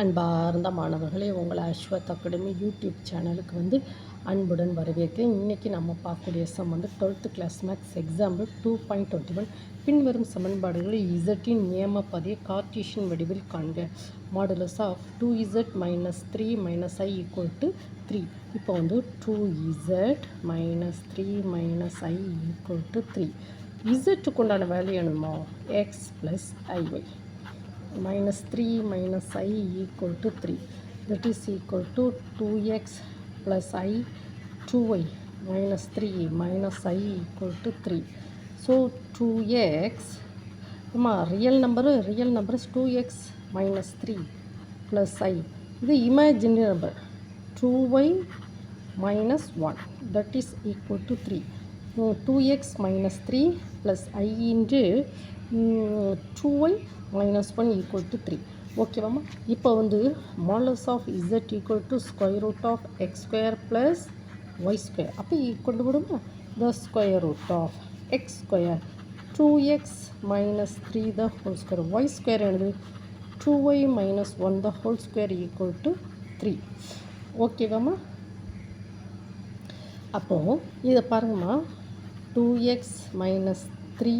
அன்பார்ந்த மாணவர்களே, உங்களை அஸ்வத் அகாடமி யூடியூப் சேனலுக்கு அன்புடன் வரவேற்கிறேன். இன்றைக்கி நம்ம பார்க்கக்கூடிய some 12th class maths example 2.21 பின்வரும் சமன்பாடுகளை இசட்டின் நியமப்பதியை கார்ட்டீசியன் வடிவில் காண்க. Modulus of 2z - 3 - i = 3. இப்போ 2z - 3 - i = 3. இசட்டுக்கு உண்டான வேல்யூ என்னமோ x + iy. -3 - i = 3, that is equal to 2x plus I 2y minus 3 minus I = 3. So 2x, real number is 2x minus 3 plus I. This imaginary number 2y minus 1, that is equal to 3. 2x minus 3 plus I into 2y minus 1 equal to 3. ஓகேவாம்மா? இப்போ modulus of z equal to square root of x square plus y square. அப்போ கொண்டு விடுமா, the square root of x square 2x minus 3 the whole square, y square என்னது 2y minus 1 the whole square equal to 3. ஓகேவாம்மா? அப்போது இதை பாருங்கம்மா, 2x minus 3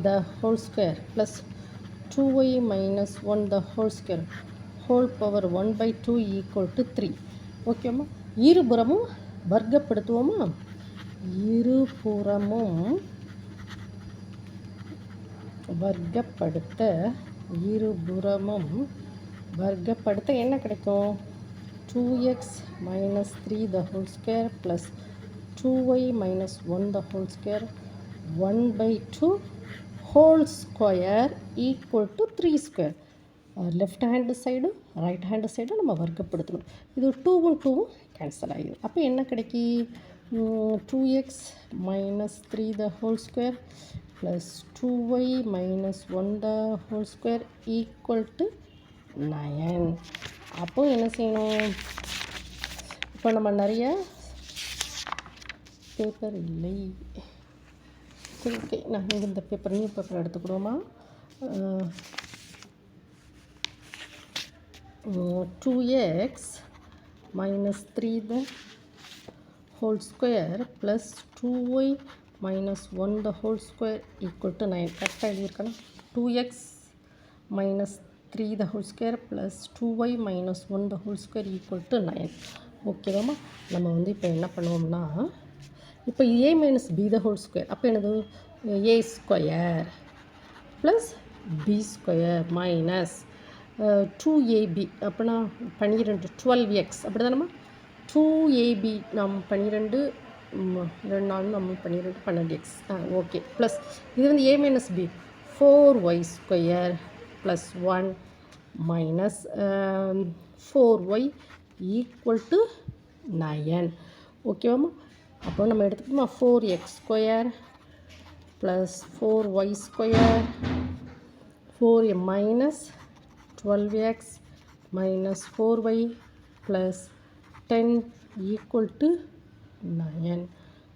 the whole square plus 2y minus 1 the whole square whole power 1/2 equal to 3. ஓகேம்மா? இருபுறமும் வர்க்கப்படுத்துவோமா? இருபுறமும் வர்க்கப்படுத்த என்ன கிடைக்கும்? 2x minus 3 the whole square plus 2y minus 1 the whole square 1/2 whole square equal to 3 square. Left hand side right hand side நம்ம வர்க்கப்படுத்தணும். இது 2வும் 2வும் cancel ஆகிடும். அப்போ என்ன கிடைக்கி? 2x minus 3 the whole square plus 2y minus 1 the whole square equal to 9. அப்போது என்ன செய்யணும்? இப்போ நம்ம நிறைய பேப்பர் இல்லை. ஓகே, நாங்கள் இந்த பேப்பர் நியூ பேப்பர் எடுத்துக்கிடுவோமா? 2x minus 3 the whole square plus 2y minus 1 the whole square equal to 9. கரெக்டாக எழுதியிருக்கணும். 2x minus 3 the whole square plus 2y minus 1 the whole square equal to 9. ஓகேவாம்மா? நம்ம இப்போ என்ன பண்ணுவோம்னா, இப்போ a minus b the whole square, அப்போ என்னது? a square plus b square minus 2ab, அப்போனா 12 12x, அப்படி தானம்மா? 2ab நம்ம 12 2 நம்ம 12 12x. ஓகே, ப்ளஸ் இது a minus b 4y square plus 1 minus 4y equal to 9. ஓகேவாம்மா? அப்போ நம்ம எடுத்துக்கோமா, 4x square plus 4y square 4 minus 12x minus 4y plus 10 equal to 9.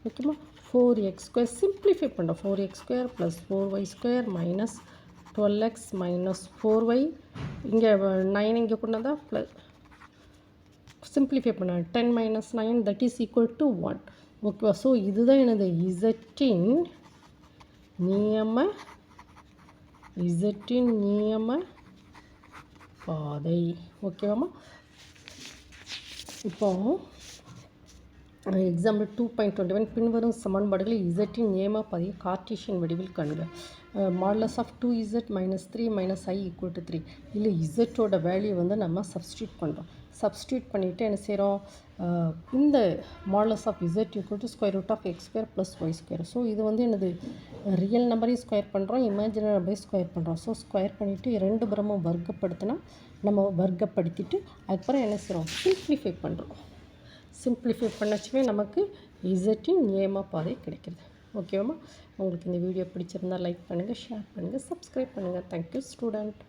ஓகேம்மா? 4x square simplify பண்ணுறோம். 4x square plus 4y square minus 12x minus 4y, இங்கே 9 இங்கே கொண்டு வந்தால் plus simplify பண்ண 10 minus 9 that is equal to 1. ஓகேவா? So இதுதான் எனது இசட்டின் நியம பாதை. ஓகேவாம்மா? இப்போ எக்ஸாம்பிள் 2.21 பின்வரும் சமன்பாடுகளை இசட்டின் நியம பாதையை கார்ட்டீசியன் வடிவில் காண்க. Modulus of 2z minus 3 minus i equal to 3. இல்லை, இசட்டோட வேல்யூ நம்ம சப்ஸ்டியூட் பண்ணுறோம். சப்ஸ்டியூட் பண்ணிவிட்டு என்ன செய்கிறோம்? இந்த modulus of z equal to square root of x square plus y square. So இது என்னது? ரியல் நம்பரையும் ஸ்கொயர் பண்ணுறோம், இமேஜினரி நம்பரையும் ஸ்கொயர் பண்ணுறோம். ஸோ ஸ்கொயர் பண்ணிவிட்டு ரெண்டு புறமும் வர்க்கப்படுத்தினா நம்ம வர்க்கப்படுத்திட்டு அதுக்கப்புறம் என்ன செய்கிறோம்? சிம்ப்ளிஃபை பண்ணுறோம். சிம்ப்ளிஃபை பண்ணச்சுமே நமக்கு இசட்டின் நியம பாதை கிடைக்கிறது. ஓகேவாம்மா? உங்களுக்கு இந்த வீடியோ பிடிச்சிருந்தால் லைக் பண்ணுங்கள், ஷேர் பண்ணுங்கள், சப்ஸ்கிரைப் பண்ணுங்கள். Thank you student.